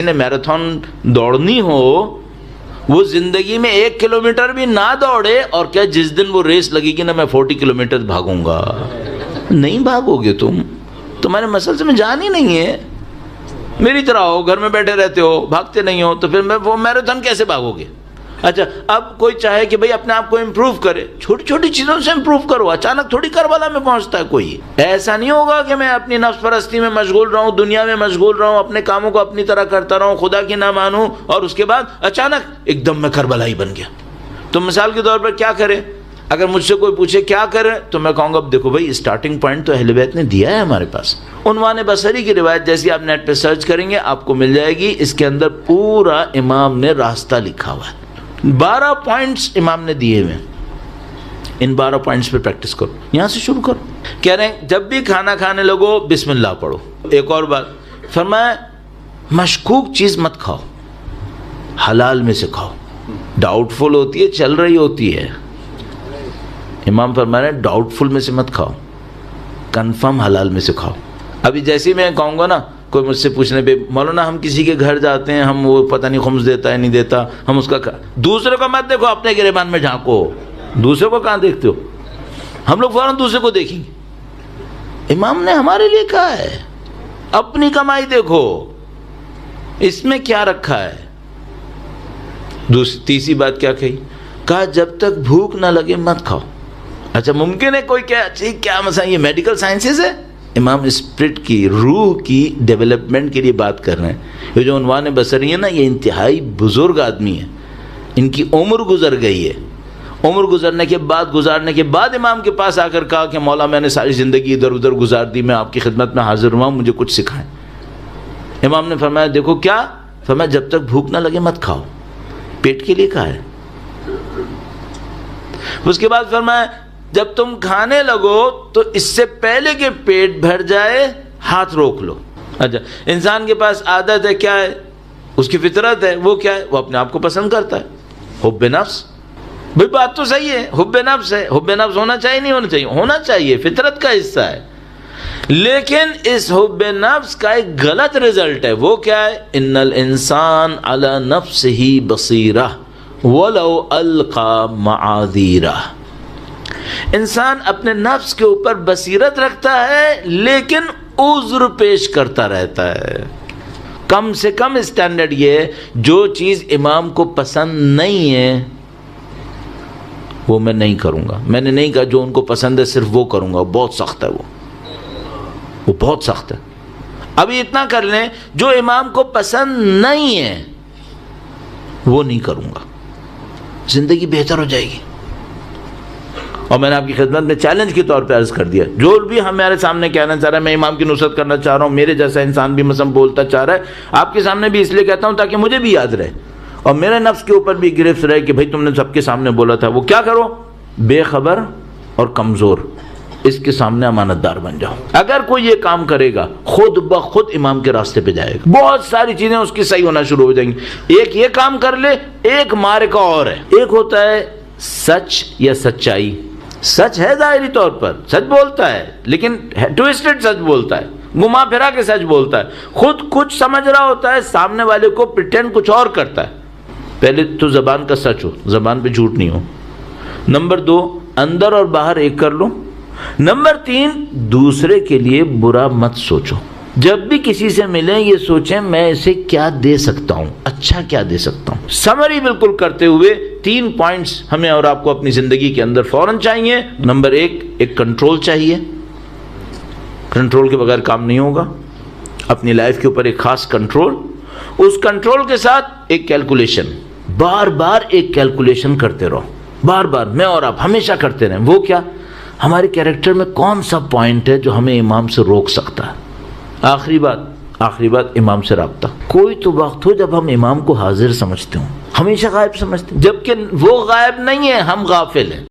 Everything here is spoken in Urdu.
میراتھن دوڑنی ہو وہ زندگی میں 1 کلومیٹر بھی نہ دوڑے، اور کیا جس دن وہ ریس لگے گی نا میں 40 کلومیٹر بھاگوں گا، نہیں بھاگو گے تم، تمہارے مسلس میں جان ہی نہیں ہے. میری طرح ہو، گھر میں بیٹھے رہتے ہو، بھاگتے نہیں ہو، تو پھر وہ میراتھن کیسے بھاگو گے؟ اچھا اب کوئی چاہے کہ بھئی اپنے آپ کو امپروو کرے، چھوٹی چھوٹی چیزوں سے امپروو کرو. اچانک تھوڑی کربلا میں پہنچتا ہے کوئی. ایسا نہیں ہوگا کہ میں اپنی نفس پرستی میں مشغول رہوں، دنیا میں مشغول رہوں، اپنے کاموں کو اپنی طرح کرتا رہوں، خدا کی نہ مانوں، اور اس کے بعد اچانک ایک دم میں کربلا ہی بن گیا. تو مثال کے طور پر کیا کرے؟ اگر مجھ سے کوئی پوچھے کیا کرے تو میں کہوں گا دیکھو بھئی اسٹارٹنگ پوائنٹ تو اہل بیت نے دیا ہے ہمارے پاس. عنوان بصری کی روایت جیسی آپ نیٹ پہ سرچ کریں گے آپ کو مل جائے گی. اس کے اندر پورا امام نے راستہ لکھا ہوا ہے. 12 پوائنٹس امام نے دیے ہوئے. ان 12 پوائنٹس پہ پریکٹس کرو، یہاں سے شروع کرو. کہہ رہے ہیں جب بھی کھانا کھانے لگو بسم اللہ پڑھو. ایک اور بات فرمایا مشکوک چیز مت کھاؤ، حلال میں سے کھاؤ. ڈاؤٹ فل ہوتی ہے، چل رہی ہوتی ہے. امام فرما رہے ہیں ڈاؤٹ فل میں سے مت کھاؤ، کنفرم حلال میں سے کھاؤ. ابھی جیسے میں کہوں گا نا، کوئی مجھ سے پوچھنے پہ مولانا ہم کسی کے گھر جاتے ہیں، ہم وہ پتہ نہیں خمس دیتا ہے نہیں دیتا، ہم اس کا دوسرے کو مت دیکھو، اپنے گریبان میں جھانکو. دوسرے کو کہاں دیکھتے ہو؟ ہم لوگ فوراً دوسرے کو دیکھیں گے. امام نے ہمارے لیے کہا ہے اپنی کمائی دیکھو، اس میں کیا رکھا ہے. تیسری بات کیا کہا جب تک بھوک نہ لگے مت کھاؤ. اچھا ممکن ہے کوئی کیا مثلا یہ میڈیکل سائنسز ہے؟ امام اسپرٹ کی، روح کی ڈیولپمنٹ کے لیے بات کر رہے ہیں. یہ جو عنوان بصری ہے نا، یہ انتہائی بزرگ آدمی ہے، ان کی عمر گزر گئی ہے. عمر گزارنے کے بعد امام کے پاس آ کر کہا کہ مولا میں نے ساری زندگی ادھر ادھر گزار دی، میں آپ کی خدمت میں حاضر ہوا ہوں، مجھے کچھ سکھائیں. امام نے فرمایا دیکھو کیا فرمایا جب تک بھوک نہ لگے مت کھاؤ. پیٹ کے لیے کہا ہے. اس کے بعد فرمایا جب تم کھانے لگو تو اس سے پہلے کہ پیٹ بھر جائے ہاتھ روک لو. اچھا انسان کے پاس عادت ہے، کیا ہے؟ اس کی فطرت ہے. وہ کیا ہے؟ وہ اپنے آپ کو پسند کرتا ہے. حب نفس. بھئی بات تو صحیح ہے، حب نفس ہے. حب نفس ہونا چاہیے نہیں ہونا چاہیے؟ ہونا چاہیے، فطرت کا حصہ ہے. لیکن اس حب نفس کا ایک غلط رزلٹ ہے. وہ کیا ہے؟ ان الانسان علی نفسہ بصیرہ ولو القی معاذیرہ. انسان اپنے نفس کے اوپر بصیرت رکھتا ہے لیکن عذر پیش کرتا رہتا ہے. کم سے کم اسٹینڈرڈ یہ ہے جو چیز امام کو پسند نہیں ہے وہ میں نہیں کروں گا. میں نے نہیں کہا جو ان کو پسند ہے صرف وہ کروں گا، بہت سخت ہے وہ بہت سخت ہے. ابھی اتنا کر لیں جو امام کو پسند نہیں ہے وہ نہیں کروں گا، زندگی بہتر ہو جائے گی. اور میں نے آپ کی خدمت میں چیلنج کے طور پہ عرض کر دیا، جو بھی ہمارے سامنے کہنا چاہ رہا ہے میں امام کی نصرت کرنا چاہ رہا ہوں، میرے جیسا انسان بھی مثلا بولتا چاہ رہا ہے، آپ کے سامنے بھی اس لیے کہتا ہوں تاکہ مجھے بھی یاد رہے اور میرے نفس کے اوپر بھی گرفت رہے کہ بھائی تم نے سب کے سامنے بولا تھا. وہ کیا کرو؟ بے خبر اور کمزور، اس کے سامنے امانت دار بن جاؤ. اگر کوئی یہ کام کرے گا خود بخود امام کے راستے پہ جائے گا. بہت ساری چیزیں اس کی صحیح ہونا شروع ہو جائیں گی. ایک یہ کام کر لے، ایک مارکہ اور ہے. ایک ہوتا ہے سچ یا سچائی. سچ ہے ظاہری طور پر، سچ بولتا ہے لیکن ٹویسٹڈ سچ بولتا ہے، گما پھرا کے سچ بولتا ہے. خود کچھ سمجھ رہا ہوتا ہے، سامنے والے کو پریٹینڈ کچھ اور کرتا ہے. پہلے تو زبان کا سچ ہو، زبان پہ جھوٹ نہیں ہو. نمبر 2 اندر اور باہر ایک کر لو. نمبر 3 دوسرے کے لیے برا مت سوچو. جب بھی کسی سے ملیں یہ سوچیں میں اسے کیا دے سکتا ہوں، اچھا کیا دے سکتا ہوں. سمری بالکل کرتے ہوئے 3 پوائنٹس ہمیں اور آپ کو اپنی زندگی کے اندر فوراً چاہیے. نمبر 1 ایک کنٹرول چاہیے. کنٹرول کے بغیر کام نہیں ہوگا. اپنی لائف کے اوپر ایک خاص کنٹرول. اس کنٹرول کے ساتھ ایک کیلکولیشن. بار بار ایک کیلکولیشن کرتے رہو، بار بار میں اور آپ ہمیشہ کرتے رہیں. وہ کیا؟ ہمارے کیریکٹر میں کون سا پوائنٹ ہے جو ہمیں امام سے روک سکتا ہے. آخری بات امام سے رابطہ. کوئی تو وقت ہو جب ہم امام کو حاضر سمجھتے ہوں، ہمیشہ غائب سمجھتے ہیں، جبکہ وہ غائب نہیں ہے، ہم غافل ہیں.